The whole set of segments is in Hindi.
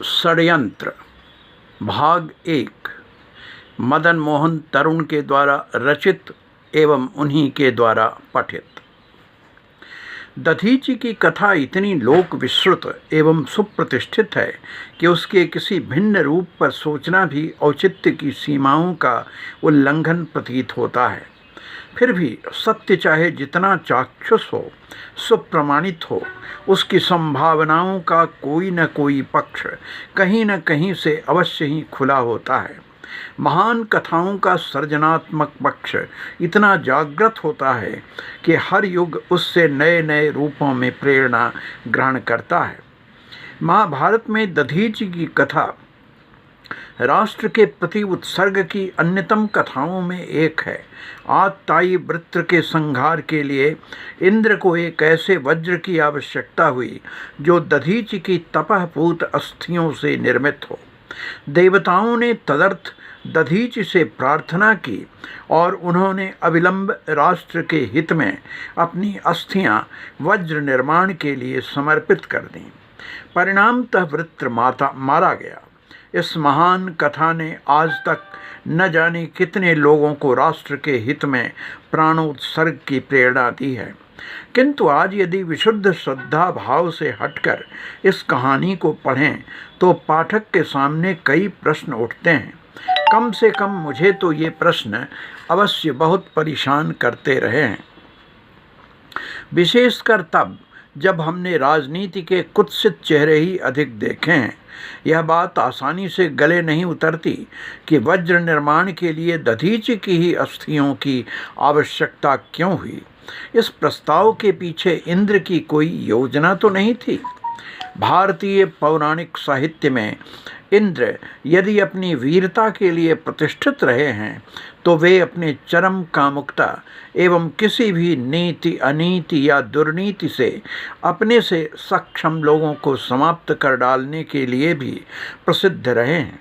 षड्यंत्र भाग 1 मदन मोहन तरुण के द्वारा रचित एवं उन्हीं के द्वारा पठित। दधीचि की कथा इतनी लोक विश्रुत एवं सुप्रतिष्ठित है कि उसके किसी भिन्न रूप पर सोचना भी औचित्य की सीमाओं का उल्लंघन प्रतीत होता है। फिर भी सत्य चाहे जितना चाक्षुष हो, सुप्रमाणित हो, उसकी संभावनाओं का कोई न कोई पक्ष कहीं न कहीं से अवश्य ही खुला होता है। महान कथाओं का सृजनात्मक पक्ष इतना जागृत होता है कि हर युग उससे नए नए रूपों में प्रेरणा ग्रहण करता है। महाभारत में दधीचि की कथा राष्ट्र के प्रति उत्सर्ग की अन्यतम कथाओं में एक है। आततायी वृत्र के संहार के लिए इंद्र को एक ऐसे वज्र की आवश्यकता हुई जो दधीचि की तपहपूत अस्थियों से निर्मित हो। देवताओं ने तदर्थ दधीचि से प्रार्थना की और उन्होंने अविलंब राष्ट्र के हित में अपनी अस्थियां वज्र निर्माण के लिए समर्पित कर दीं। परिणामतः वृत्र मारा गया। इस महान कथा ने आज तक न जाने कितने लोगों को राष्ट्र के हित में प्राणोत्सर्ग की प्रेरणा दी है। किंतु आज यदि विशुद्ध श्रद्धा भाव से हटकर इस कहानी को पढ़ें तो पाठक के सामने कई प्रश्न उठते हैं। कम से कम मुझे तो ये प्रश्न अवश्य बहुत परेशान करते रहे हैं, विशेषकर तब जब हमने राजनीति के कुत्सित चेहरे ही अधिक देखे हैं। यह बात आसानी से गले नहीं उतरती कि वज्र निर्माण के लिए दधीचि की ही अस्थियों की आवश्यकता क्यों हुई। इस प्रस्ताव के पीछे इंद्र की कोई योजना तो नहीं थी। भारतीय पौराणिक साहित्य में इंद्र यदि अपनी वीरता के लिए प्रतिष्ठित रहे हैं तो वे अपने चरम कामुकता एवं किसी भी नीति अनीति या दुर्नीति से अपने से सक्षम लोगों को समाप्त कर डालने के लिए भी प्रसिद्ध रहे हैं,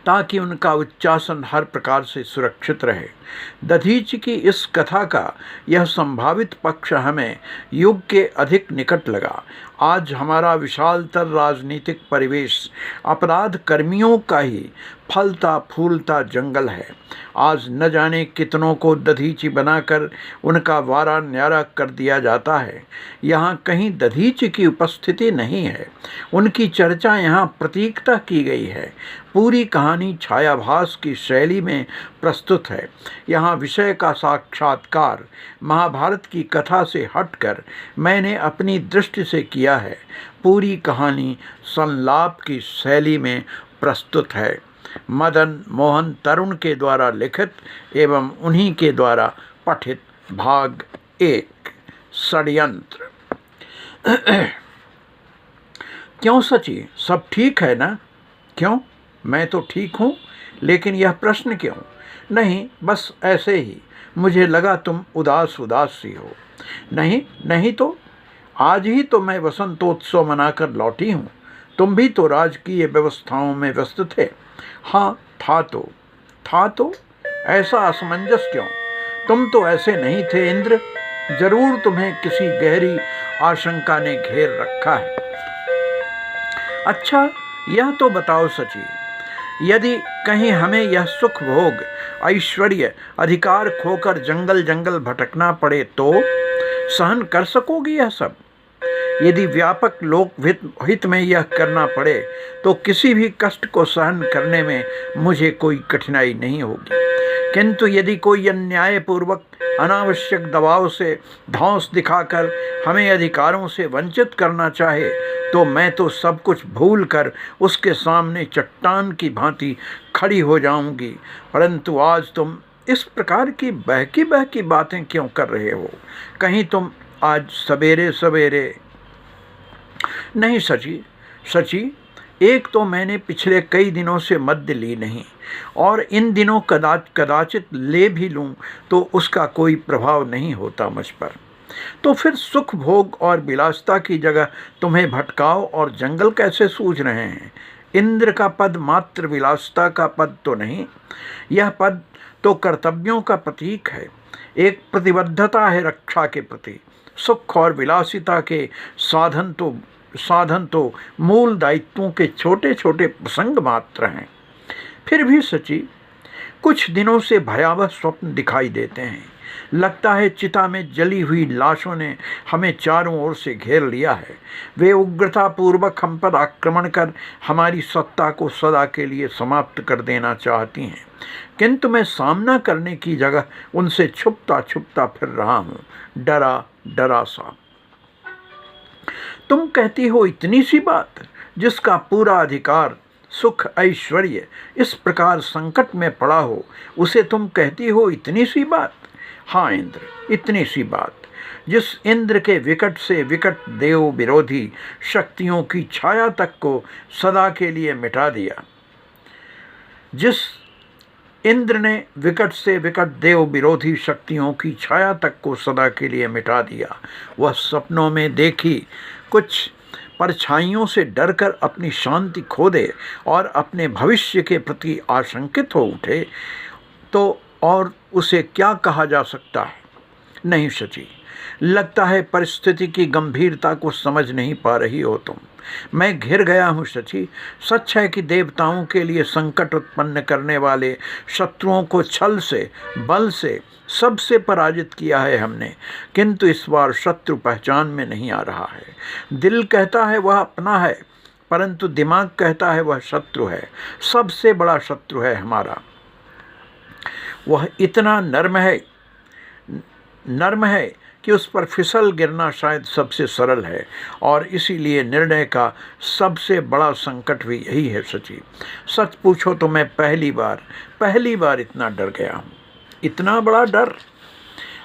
ताकि उनका उच्चासन हर प्रकार से सुरक्षित रहे। दधीचि की इस कथा का यह संभावित पक्ष हमें युग के अधिक निकट लगा। आज हमारा विशालतर राजनीतिक परिवेश अपराध कर्मियों का ही फलता फूलता जंगल है। आज न जाने कितनों को दधीचि बनाकर उनका वारा न्यारा कर दिया जाता है। यहाँ कहीं दधीचि की उपस्थिति नहीं है, उनकी चर्चा यहाँ प्रतीकता की गई है। पूरी कहानी छायाभास की शैली में प्रस्तुत है। यहाँ विषय का साक्षात्कार महाभारत की कथा से हटकर मैंने अपनी दृष्टि से किया है। पूरी कहानी संलाप की शैली में प्रस्तुत है। मदन मोहन तरुण के द्वारा लिखित एवं उन्हीं के द्वारा पठित भाग 1 षड्यंत्र। क्यों सची, सब ठीक है ना? क्यों, मैं तो ठीक हूँ, लेकिन यह प्रश्न क्यों? नहीं, बस ऐसे ही। मुझे लगा तुम उदास उदास सी हो। नहीं नहीं, तो आज ही तो मैं वसंतोत्सव मनाकर लौटी हूँ। तुम भी तो राजकीय व्यवस्थाओं में व्यस्त थे। हाँ, था तो ऐसा असमंजस क्यों? तुम तो ऐसे नहीं थे इंद्र। जरूर तुम्हें किसी गहरी आशंका ने घेर रखा है। अच्छा, यह तो बताओ सची, यदि कहीं हमें यह सुख भोग ऐश्वर्य अधिकार खोकर जंगल जंगल भटकना पड़े तो सहन कर सकोगी यह सब? यदि व्यापक लोक हित में यह करना पड़े तो किसी भी कष्ट को सहन करने में मुझे कोई कठिनाई नहीं होगी। किंतु यदि कोई अन्यायपूर्वक अनावश्यक दबाव से धौंस दिखाकर हमें अधिकारों से वंचित करना चाहे तो मैं तो सब कुछ भूलकर उसके सामने चट्टान की भांति खड़ी हो जाऊंगी। परंतु आज तुम इस प्रकार की बहकी बातें क्यों कर रहे हो? कहीं तुम आज सवेरे सवेरे? नहीं सची, एक तो मैंने पिछले कई दिनों से मद्य ली नहीं, और इन दिनों कदाचित ले भी लूं तो उसका कोई प्रभाव नहीं होता मुझ पर। तो फिर सुख भोग और विलासिता की जगह तुम्हें भटकाव और जंगल कैसे सूझ रहे हैं? इंद्र का पद मात्र विलासिता का पद तो नहीं, यह पद तो कर्तव्यों का प्रतीक है। एक प्रतिबद्धता है रक्षा के प्रति। सुख और विलासिता के साधन तो साधन तो मूल दायित्वों के छोटे छोटे प्रसंग मात्र हैं। फिर भी सची, कुछ दिनों से भयावह स्वप्न दिखाई देते हैं। लगता है चिता में जली हुई लाशों ने हमें चारों ओर से घेर लिया है। वे उग्रतापूर्वक हम पर आक्रमण कर हमारी सत्ता को सदा के लिए समाप्त कर देना चाहती हैं, किंतु मैं सामना करने की जगह उनसे छुपता छुपता फिर रहा हूँ, डरा डरा सा। तुम कहती हो इतनी सी बात, जिसका पूरा अधिकार, सुख, ऐश्वर्य इस प्रकार संकट में पड़ा हो, उसे तुम कहती हो इतनी सी बात? हाँ इंद्र, इतनी सी बात, जिस इंद्र के विकट से विकट देव विरोधी शक्तियों की छाया तक को सदा के लिए मिटा दिया। जिस इंद्र ने विकट से विकट देव विरोधी शक्तियों की छाया तक को सदा के लिए मिटा दिया, वह सपनों में देखी कुछ परछाइयों से डरकर अपनी शांति खो दे और अपने भविष्य के प्रति आशंकित हो उठे, तो और उसे क्या कहा जा सकता है? नहीं सची, लगता है परिस्थिति की गंभीरता को समझ नहीं पा रही हो तुम। मैं घिर गया हूँ सची। सच है कि देवताओं के लिए संकट उत्पन्न करने वाले शत्रुओं को छल से, बल से, सबसे पराजित किया है हमने, किंतु इस बार शत्रु पहचान में नहीं आ रहा है। दिल कहता है वह अपना है, परंतु दिमाग कहता है वह शत्रु है, सबसे बड़ा शत्रु है हमारा। वह इतना नर्म है कि उस पर फिसल गिरना शायद सबसे सरल है, और इसीलिए निर्णय का सबसे बड़ा संकट भी यही है सची। सच पूछो तो मैं पहली बार इतना डर गया हूँ। इतना बड़ा डर?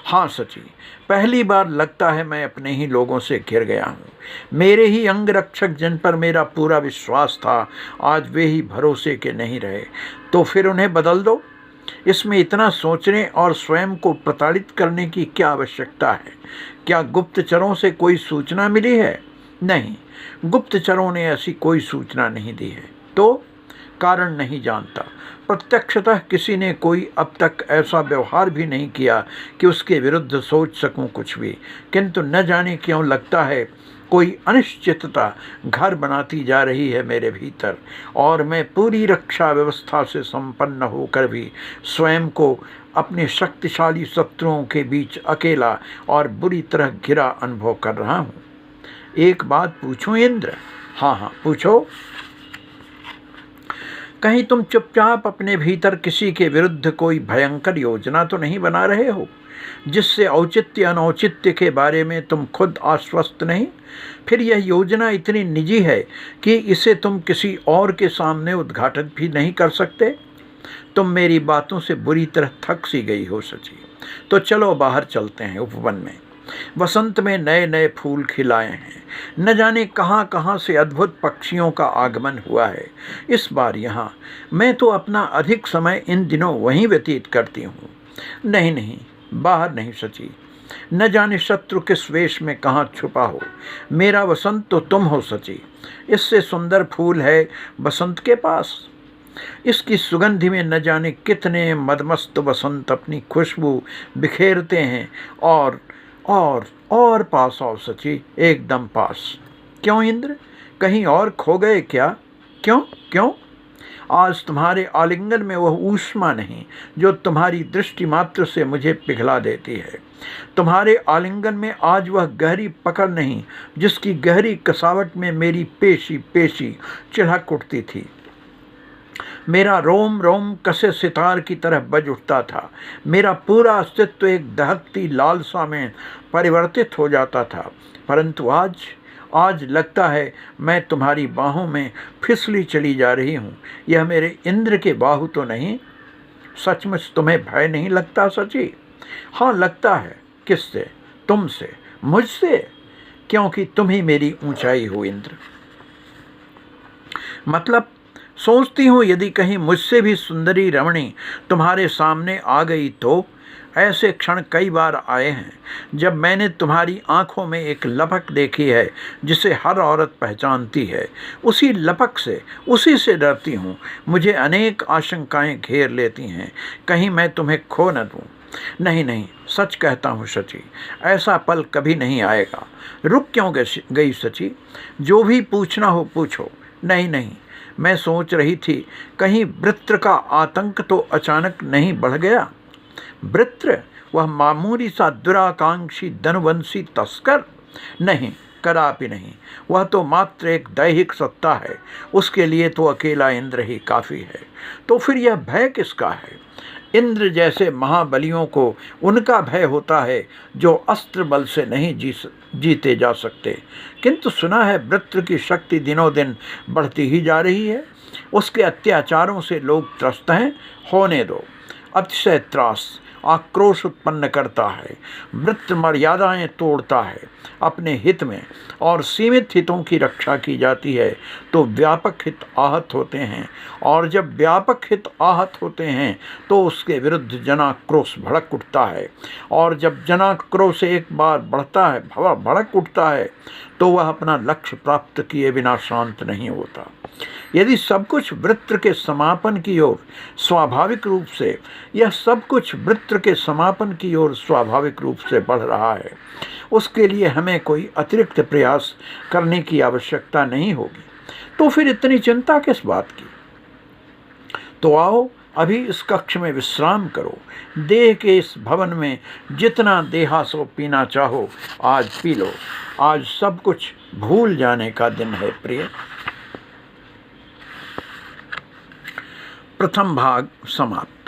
हाँ सची, पहली बार लगता है मैं अपने ही लोगों से घिर गया हूँ। मेरे ही अंग रक्षक जिन पर मेरा पूरा विश्वास था, आज वे ही भरोसे के नहीं रहे, तो फिर उन्हें बदल दो। इसमें इतना सोचने और स्वयं को प्रताड़ित करने की क्या आवश्यकता है? क्या गुप्तचरों से कोई सूचना मिली है? नहीं, गुप्तचरों ने ऐसी कोई सूचना नहीं दी है। तो कारण नहीं जानता। प्रत्यक्षतः किसी ने कोई अब तक ऐसा व्यवहार भी नहीं किया कि उसके विरुद्ध सोच सकूं कुछ भी, किंतु न जाने क्यों लगता है कोई अनिश्चितता घर बनाती जा रही है मेरे भीतर, और मैं पूरी रक्षा व्यवस्था से संपन्न होकर भी स्वयं को अपने शक्तिशाली शत्रुओं के बीच अकेला और बुरी तरह घिरा अनुभव कर रहा हूँ। एक बात पूछूं इंद्र? हाँ, पूछो। कहीं तुम चुपचाप अपने भीतर किसी के विरुद्ध कोई भयंकर योजना तो नहीं बना रहे हो, जिससे औचित्य अनौचित्य के बारे में तुम खुद आश्वस्त नहीं? फिर यह योजना इतनी निजी है कि इसे तुम किसी और के सामने उद्घाटित भी नहीं कर सकते? तुम मेरी बातों से बुरी तरह थक सी गई हो सची। तो चलो बाहर चलते हैं उपवन में। वसंत में नए नए फूल खिलाए हैं। न जाने कहाँ कहाँ से अद्भुत पक्षियों का आगमन हुआ है इस बार यहाँ। मैं तो अपना अधिक समय इन दिनों वहीं व्यतीत करती हूँ। नहीं, बाहर नहीं सची। न जाने शत्रु किस वेश में कहाँ छुपा हो। मेरा वसंत तो तुम हो सची। इससे सुंदर फूल है बसंत के पास। इसकी सुगंधि में न जाने कितने मदमस्त वसंत अपनी खुशबू बिखेरते हैं। और पास आओ सची, एकदम पास। क्यों इंद्र, कहीं और खो गए क्या? क्यों? आज तुम्हारे आलिंगन में वह ऊष्मा नहीं जो तुम्हारी दृष्टि मात्र से मुझे पिघला देती है। तुम्हारे आलिंगन में आज वह गहरी पकड़ नहीं जिसकी गहरी कसावट में मेरी पेशी चिढ़क उठती थी। मेरा रोम रोम कसे सितार की तरह बज उठता था। मेरा पूरा अस्तित्व एक दहकती लालसा में परिवर्तित हो जाता था। परंतु आज लगता है मैं तुम्हारी बाहों में फिसली चली जा रही हूँ। यह मेरे इंद्र के बाहु तो नहीं? सचमुच तुम्हें भय नहीं लगता सची? हाँ लगता है। किससे? तुमसे, मुझसे, क्योंकि तुम ही मेरी ऊंचाई हो इंद्र। मतलब सोचती हूँ यदि कहीं मुझसे भी सुंदरी रमणी तुम्हारे सामने आ गई तो। ऐसे क्षण कई बार आए हैं जब मैंने तुम्हारी आंखों में एक लपक देखी है जिसे हर औरत पहचानती है। उसी लपक से, उसी से डरती हूँ। मुझे अनेक आशंकाएं घेर लेती हैं, कहीं मैं तुम्हें खो न दूँ। नहीं, सच कहता हूँ सची, ऐसा पल कभी नहीं आएगा। रुक क्यों गई सची? जो भी पूछना हो पूछो। नहीं नहीं, मैं सोच रही थी कहीं वृत्र का आतंक तो अचानक नहीं बढ़ गया। वृत्र? वह मामूली सा दुराकांक्षी धनवंशी तस्कर? नहीं, कदापि नहीं। वह तो मात्र एक दैहिक सत्ता है। उसके लिए तो अकेला इंद्र ही काफ़ी है। तो फिर यह भय किसका है? इंद्र जैसे महाबलियों को उनका भय होता है जो अस्त्र बल से नहीं जीते जा सकते। किंतु सुना है वृत्र की शक्ति दिनों दिन बढ़ती ही जा रही है। उसके अत्याचारों से लोग त्रस्त हैं। होने दो। अतिशय त्रास, आक्रोश उत्पन्न करता है। वृत्र मर्यादाएं तोड़ता है अपने हित में, और सीमित हितों की रक्षा की जाती है तो व्यापक हित आहत होते हैं, और जब व्यापक हित आहत होते हैं तो उसके विरुद्ध जनाक्रोश भड़क उठता है, और जब जनाक्रोश एक बार भड़क उठता है तो वह अपना लक्ष्य प्राप्त किए बिना शांत नहीं होता। यदि सब कुछ वृत्र के समापन की ओर स्वाभाविक रूप से स्वाभाविक रूप से बढ़ रहा है, उसके लिए हमें कोई अतिरिक्त प्रयास करने की आवश्यकता नहीं होगी। तो फिर इतनी चिंता किस बात की? तो आओ अभी इस कक्ष में विश्राम करो। देह के इस भवन में जितना देहासो पीना चाहो आज पी लो। आज सब कुछ भूल जाने का दिन है प्रिय। प्रथम भाग समाप्त।